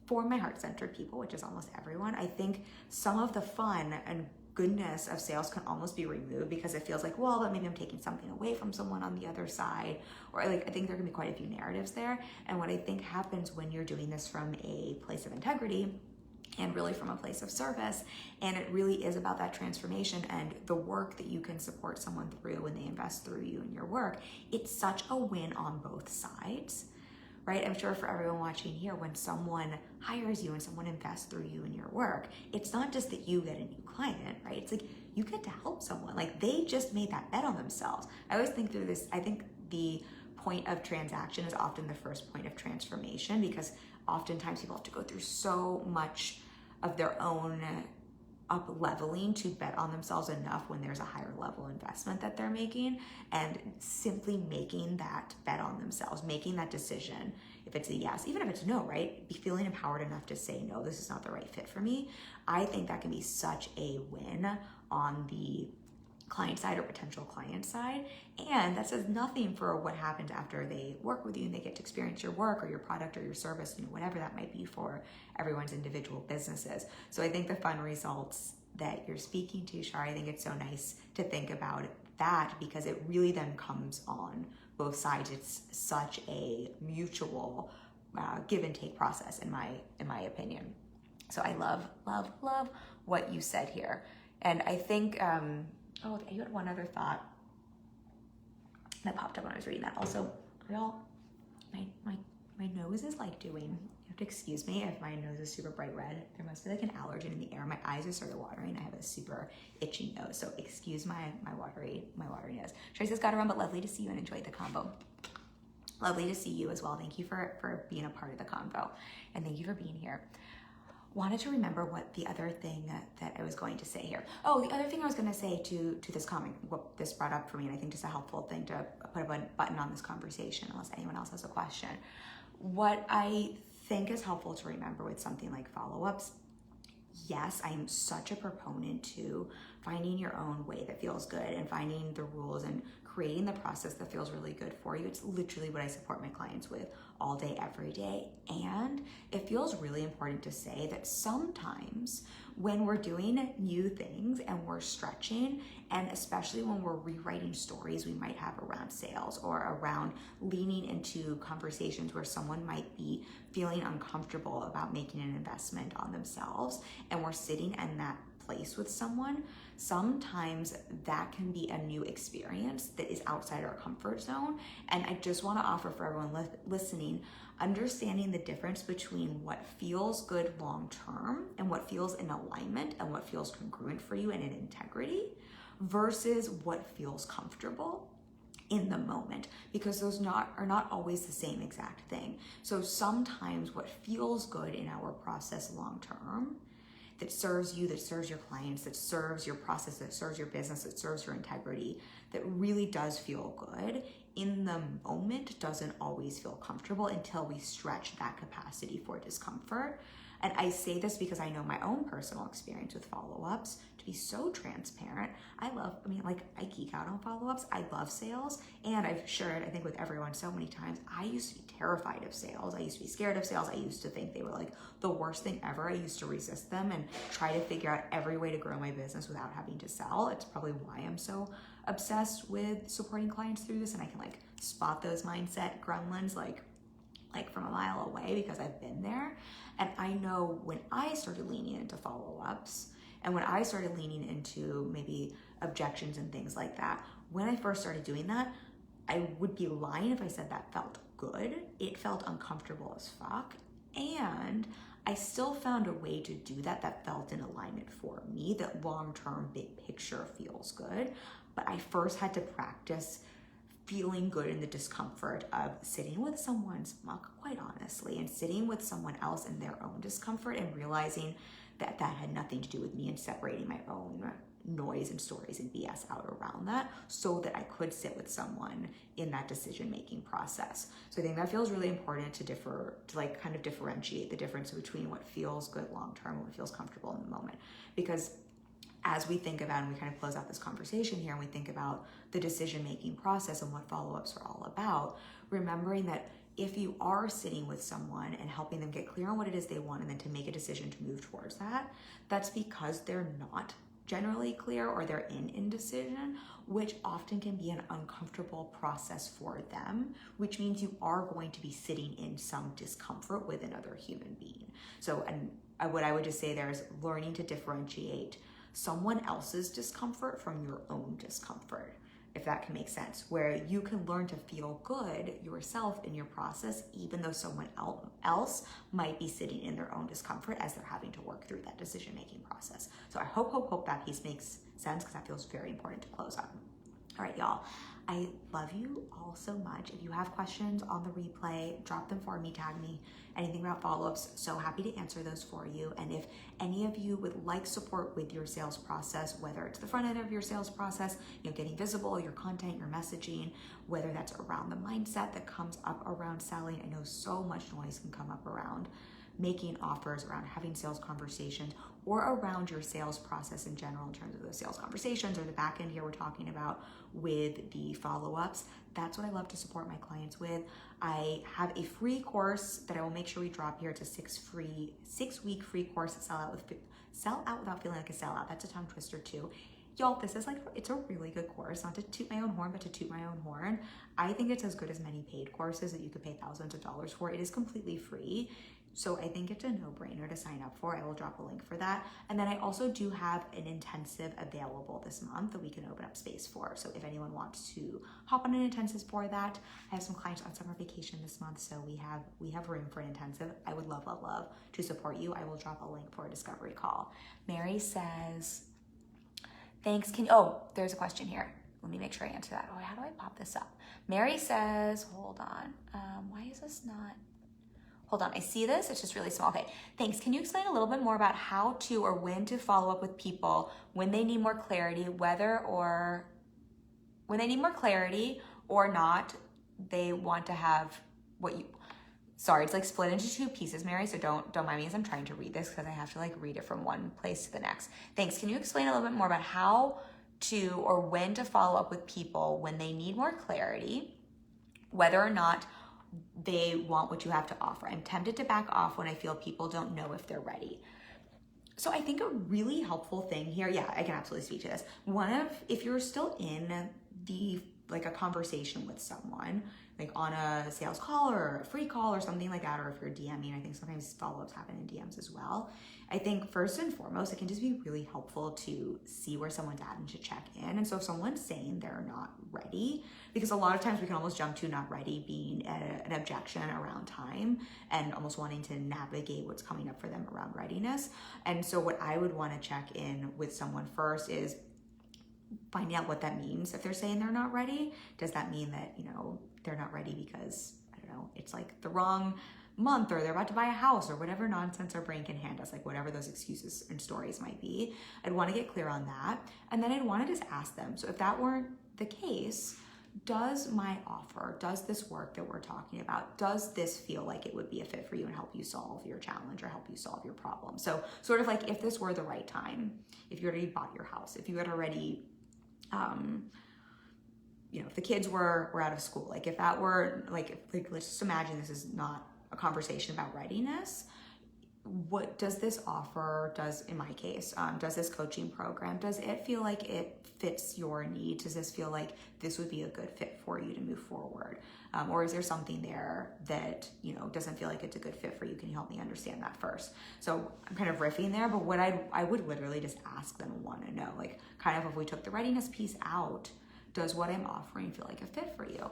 for my heart-centered people, which is almost everyone, I think some of the fun and goodness of sales can almost be removed because it feels like, well, but maybe I'm taking something away from someone on the other side, or I think there can be quite a few narratives there. And what I think happens when you're doing this from a place of integrity and really from a place of service, and it really is about that transformation and the work that you can support someone through when they invest through you and your work, it's such a win on both sides, right? I'm sure for everyone watching here, when someone hires you and someone invests through you and your work, it's not just that you get a new client, right? It's you get to help someone. They just made that bet on themselves. I always think through this, I think the point of transaction is often the first point of transformation, because oftentimes people have to go through so much of their own up leveling to bet on themselves enough when there's a higher level investment that they're making, and simply making that bet on themselves, making that decision, if it's a yes, even if it's no, right? Be feeling empowered enough to say, no, this is not the right fit for me. I think that can be such a win on the client side or potential client side. And that says nothing for what happens after they work with you and they get to experience your work or your product or your service, whatever that might be for everyone's individual businesses. So I think the fun results that you're speaking to, Shar, I think it's so nice to think about that, because it really then comes on both sides. It's such a mutual give and take process in my opinion. So I love what you said here. And I think, oh, you had one other thought that popped up when I was reading that. Also, y'all, my nose is like doing, you have to excuse me if my nose is super bright red. There must be like an allergen in the air. My eyes are sort of watering. I have a super itchy nose, so excuse my watery nose. Tracy's got to run, but lovely to see you and enjoyed the combo. Lovely to see you as well. Thank you for being a part of the convo, and thank you for being here. Wanted to remember what the other thing that I was going to say here. Oh, the other thing I was going to say to this comment, what this brought up for me, and I think just a helpful thing to put a button on this conversation, unless anyone else has a question. What I think is helpful to remember with something like follow-ups, yes, I am such a proponent to finding your own way that feels good and finding the rules and creating the process that feels really good for you. It's literally what I support my clients with all day, every day. And it feels really important to say that sometimes when we're doing new things and we're stretching, and especially when we're rewriting stories we might have around sales or around leaning into conversations where someone might be feeling uncomfortable about making an investment on themselves, and we're sitting in that place with someone, sometimes that can be a new experience that is outside our comfort zone. And I just want to offer for everyone listening, understanding the difference between what feels good long term and what feels in alignment and what feels congruent for you and in integrity versus what feels comfortable in the moment, because those are not always the same exact thing. So sometimes what feels good in our process long term, that serves you, that serves your clients, that serves your process, that serves your business, that serves your integrity, that really does feel good, in the moment doesn't always feel comfortable until we stretch that capacity for discomfort. And I say this because I know my own personal experience with follow-ups. To be so transparent, I geek out on follow-ups. I love sales, and I've shared, I think with everyone so many times, I used to be terrified of sales. I used to be scared of sales. I used to think they were like the worst thing ever. I used to resist them and try to figure out every way to grow my business without having to sell. It's probably why I'm so obsessed with supporting clients through this, and I can like spot those mindset gremlins like from a mile away because I've been there. And I know when I started leaning into follow-ups and when I started leaning into maybe objections and things like that, when I first started doing that, I would be lying if I said that felt good. It felt uncomfortable as fuck. And I still found a way to do that felt in alignment for me, that long-term big picture feels good. But I first had to practice feeling good in the discomfort of sitting with someone's muck, quite honestly, and sitting with someone else in their own discomfort and realizing that that had nothing to do with me, and separating my own noise and stories and BS out around that so that I could sit with someone in that decision-making process. So I think that feels really important to kind of differentiate the difference between what feels good long-term and what feels comfortable in the moment. Because as we think about, and we kind of close out this conversation here, and we think about the decision-making process and what follow-ups are all about, remembering that if you are sitting with someone and helping them get clear on what it is they want and then to make a decision to move towards that, that's because they're not generally clear or they're in indecision, which often can be an uncomfortable process for them, which means you are going to be sitting in some discomfort with another human being. So, and what I would just say there is learning to differentiate someone else's discomfort from your own discomfort, if that can make sense, where you can learn to feel good yourself in your process, even though someone else might be sitting in their own discomfort as they're having to work through that decision-making process. So I hope that piece makes sense, because that feels very important to close on. All right, y'all. I love you all so much. If you have questions on the replay, drop them for me, tag me, anything about follow-ups. So happy to answer those for you. And if any of you would like support with your sales process, whether it's the front end of your sales process, getting visible, your content, your messaging, whether that's around the mindset that comes up around selling. I know so much noise can come up around making offers, around having sales conversations, or around your sales process in general in terms of those sales conversations, or the back end here we're talking about with the follow-ups. That's what I love to support my clients with. I have a free course that I will make sure we drop here. It's a 6-week free course, Sell Out Without Feeling Like a Sellout. That's a tongue twister too. Y'all, this is it's a really good course, not to toot my own horn, but to toot my own horn. I think it's as good as many paid courses that you could pay thousands of dollars for. It is completely free. So I think it's a no-brainer to sign up for. I will drop a link for that. And then I also do have an intensive available this month that we can open up space for. So if anyone wants to hop on an intensive for that, I have some clients on summer vacation this month, so we have room for an intensive. I would love to support you. I will drop a link for a discovery call. Mary says, thanks. There's a question here. Let me make sure I answer that. How do I pop this up? Mary says, hold on. Why is this not? Hold on, I see this, it's just really small. Okay, thanks. Can you explain a little bit more about how to or when to follow up with people when they need more clarity, when they need more clarity or not, they want to have sorry, it's split into two pieces, Mary, so don't mind me as I'm trying to read this because I have to read it from one place to the next. Thanks. Can you explain a little bit more about how to or when to follow up with people when they need more clarity, whether or not they want what you have to offer? I'm tempted to back off when I feel people don't know if they're ready. So I think a really helpful thing here, I can absolutely speak to this. If you're still in a conversation with someone, on a sales call or a free call or something like that, or if you're DMing, I think sometimes follow-ups happen in DMs as well. I think first and foremost, it can just be really helpful to see where someone's at and to check in. And so if someone's saying they're not ready, because a lot of times we can almost jump to not ready being an objection around time and almost wanting to navigate what's coming up for them around readiness. And so what I would want to check in with someone first is finding out what that means. If they're saying they're not ready, does that mean that, they're not ready because, I don't know, it's the wrong month or they're about to buy a house or whatever nonsense our brain can hand us, whatever those excuses and stories might be. I'd want to get clear on that. And then I'd want to just ask them. So if that weren't the case, does my offer, does this work that we're talking about, does this feel like it would be a fit for you and help you solve your challenge or help you solve your problem? So sort of if this were the right time, if you already bought your house, if you had already, if the kids were out of school, if that were let's just imagine this is not a conversation about readiness. What does this offer, in my case, does this coaching program, does it feel like it fits your need? Does this feel like this would be a good fit for you to move forward? Or is there something there that, doesn't feel like it's a good fit for you? Can you help me understand that first? So I'm kind of riffing there, but what I would literally just ask them and want to know, if we took the readiness piece out, does what I'm offering feel like a fit for you?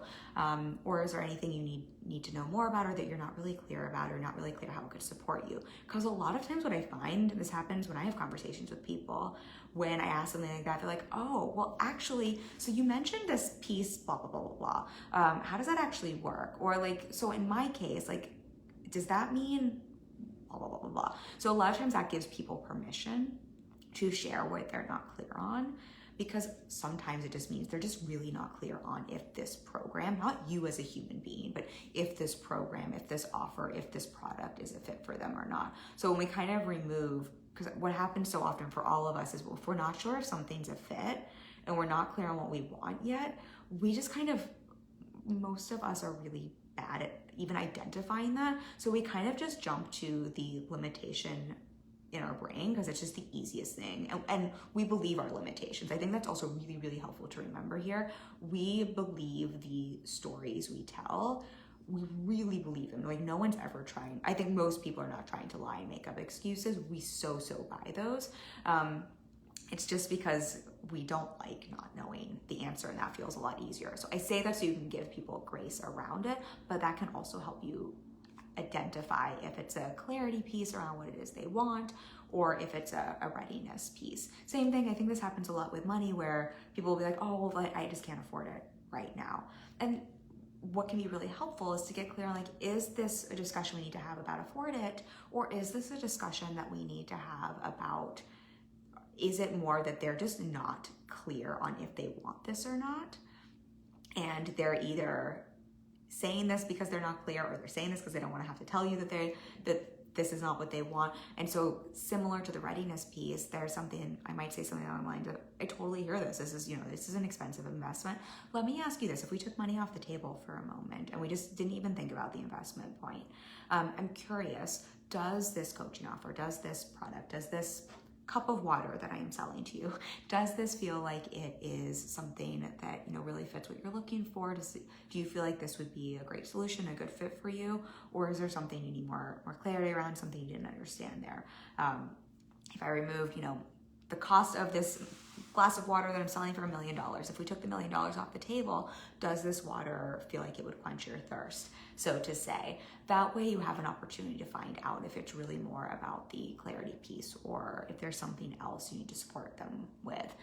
Or is there anything you need to know more about, or that you're not really clear about, or not really clear how it could support you? Because a lot of times what I find, this happens when I have conversations with people, when I ask something like that, they're like, oh, well, actually, so you mentioned this piece, blah, blah, blah, blah, blah. How does that actually work? Or so in my case, does that mean blah, blah, blah, blah, blah? So a lot of times that gives people permission to share what they're not clear on, because sometimes it just means they're just really not clear on if this program, not you as a human being, but if this program, if this offer, if this product is a fit for them or not. So when we kind of remove, because what happens so often for all of us is if we're not sure if something's a fit and we're not clear on what we want yet, we just most of us are really bad at even identifying that. So we kind of just jump to the limitation in our brain because it's just the easiest thing. And we believe our limitations. I think that's also really, really helpful to remember here. We believe the stories we tell. We really believe them. No one's ever trying. I think most people are not trying to lie and make up excuses. We so buy those. It's just because we don't like not knowing the answer, and that feels a lot easier. So I say that so you can give people grace around it, but that can also help you identify if it's a clarity piece around what it is they want or if it's a readiness piece. Same thing, I think this happens a lot with money where people will be like, oh, well, I just can't afford it right now. And what can be really helpful is to get clear on like, is this a discussion we need to have about afford it? Or is this a discussion that we need to have about, is it more that they're just not clear on if they want this or not? And they're either saying this because they're not clear, or they're saying this because they don't want to have to tell you that this is not what they want. And so similar to the readiness piece, there's something, I might say something online that I totally hear this. This is an expensive investment. Let me ask you this, if we took money off the table for a moment and we just didn't even think about the investment point, I'm curious, does this coaching offer, does this product, does this cup of water that I am selling to you, does this feel like it is something that really fits what you're looking for? Do you feel like this would be a great solution, a good fit for you, or is there something you need more clarity around, something you didn't understand there? If I removed the cost of this glass of water that I'm selling for $1 million, if we took the $1 million off the table, does this water feel like it would quench your thirst, so to say? That way you have an opportunity to find out if it's really more about the clarity piece or if there's something else you need to support them with.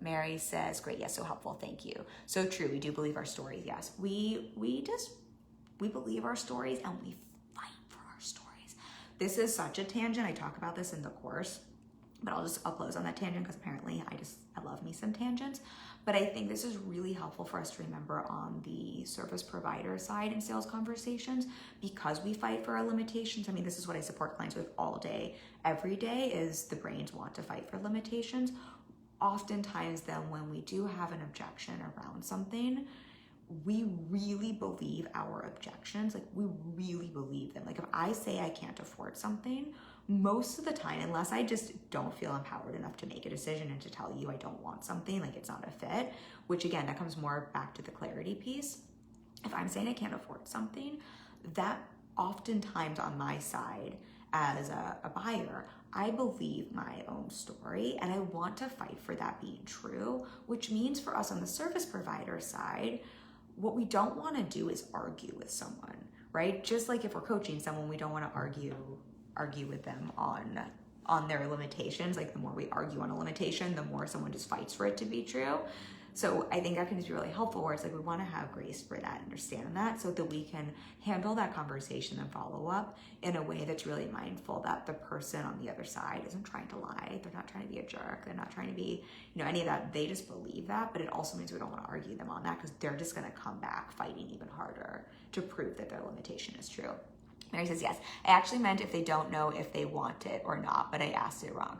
Mary says, great, yes, so helpful, thank you. So true, we do believe our stories, yes. We believe our stories and we fight for our stories. This is such a tangent, I talk about this in the course, but I'll close on that tangent because apparently I love me some tangents. But I think this is really helpful for us to remember on the service provider side in sales conversations, because we fight for our limitations. I mean, this is what I support clients with all day, every day, is the brains want to fight for limitations. Oftentimes then when we do have an objection around something, we really believe our objections, like we really believe them. Like if I say I can't afford something, most of the time, unless I just don't feel empowered enough to make a decision and to tell you I don't want something, like it's not a fit, which again, that comes more back to the clarity piece. If I'm saying I can't afford something, that oftentimes on my side as a buyer, I believe my own story and I want to fight for that being true, which means for us on the service provider side, what we don't want to do is argue with someone, right? Just like if we're coaching someone, we don't want to argue with them on their limitations. Like the more we argue on a limitation, the more someone just fights for it to be true. So I think that can be really helpful, where it's like we want to have grace for that, understand that, so that we can handle that conversation and follow up in a way that's really mindful that the person on the other side isn't trying to lie. They're not trying to be a jerk. They're not trying to be, any of that. They just believe that, but it also means we don't want to argue them on that, because they're just going to come back fighting even harder to prove that their limitation is true. Mary says, yes, I actually meant if they don't know if they want it or not, but I asked it wrong.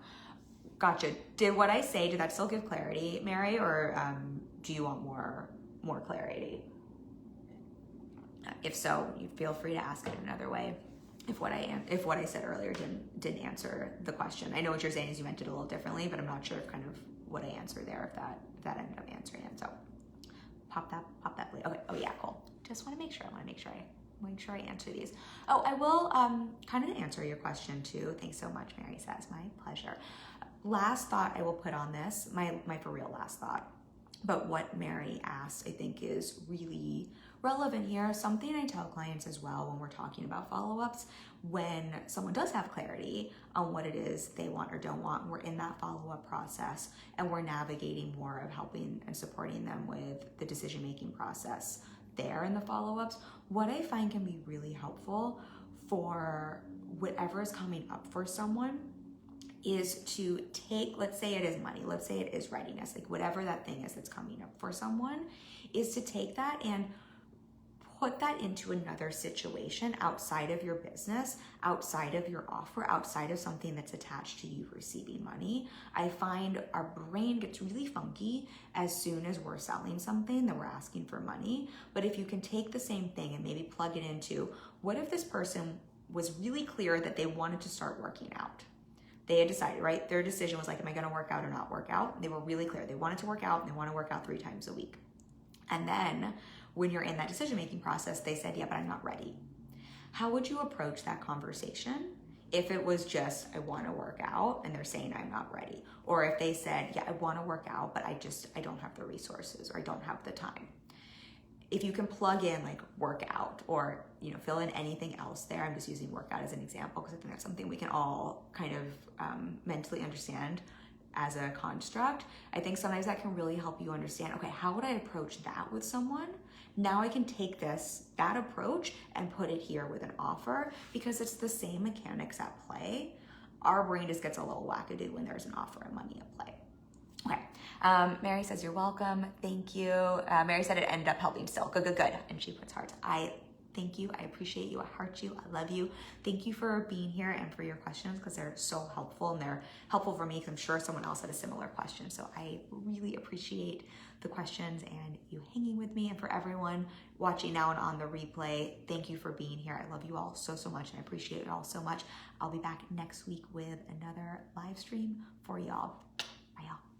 Gotcha. Did what I say, did that still give clarity, Mary, or do you want more clarity? If so, you feel free to ask it another way. If what I said earlier didn't answer the question. I know what you're saying is you meant it a little differently, but I'm not sure if kind of what I answered there, if that ended up answering it. So pop that plate. Okay. Oh yeah, cool. Just want to make sure. I make sure I answer these. Oh, I will kind of answer your question too. Thanks so much, Mary says. My pleasure. Last thought I will put on this, my for real last thought, but what Mary asked I think is really relevant here. Something I tell clients as well when we're talking about follow-ups, when someone does have clarity on what it is they want or don't want, we're in that follow-up process and we're navigating more of helping and supporting them with the decision-making process there in the follow-ups. What I find can be really helpful for whatever is coming up for someone is to take, let's say it is money, let's say it is readiness, like whatever that thing is that's coming up for someone, is to take that and put that into another situation outside of your business, outside of your offer, outside of something that's attached to you receiving money. I find our brain gets really funky as soon as we're selling something that we're asking for money. But if you can take the same thing and maybe plug it into, what if this person was really clear that they wanted to start working out? They had decided, right? Their decision was like, am I going to work out or not work out? They were really clear. They wanted to work out and they want to work out 3 times a week. And then when you're in that decision-making process, they said, yeah, but I'm not ready. How would you approach that conversation if it was just, I want to work out, and they're saying I'm not ready? Or if they said, yeah, I want to work out, but I don't have the resources or I don't have the time. if you can plug in like workout or, you know, fill in anything else there. I'm just using workout as an example because I think that's something we can all kind of mentally understand as a construct. I think sometimes that can really help you understand, okay, how would I approach that with someone? Now I can take that approach and put it here with an offer because it's the same mechanics at play. Our brain just gets a little wackadoo when there's an offer and money at play. Okay, Mary says, you're welcome, thank you. Mary said it ended up helping still, good. And she puts hearts. I thank you, I appreciate you, I heart you, I love you. Thank you for being here and for your questions because they're so helpful and they're helpful for me because I'm sure someone else had a similar question. So I really appreciate the questions and you hanging with me. And for everyone watching now and on the replay, thank you for being here. I love you all so much and I appreciate it all so much. I'll be back next week with another live stream for y'all. Bye y'all.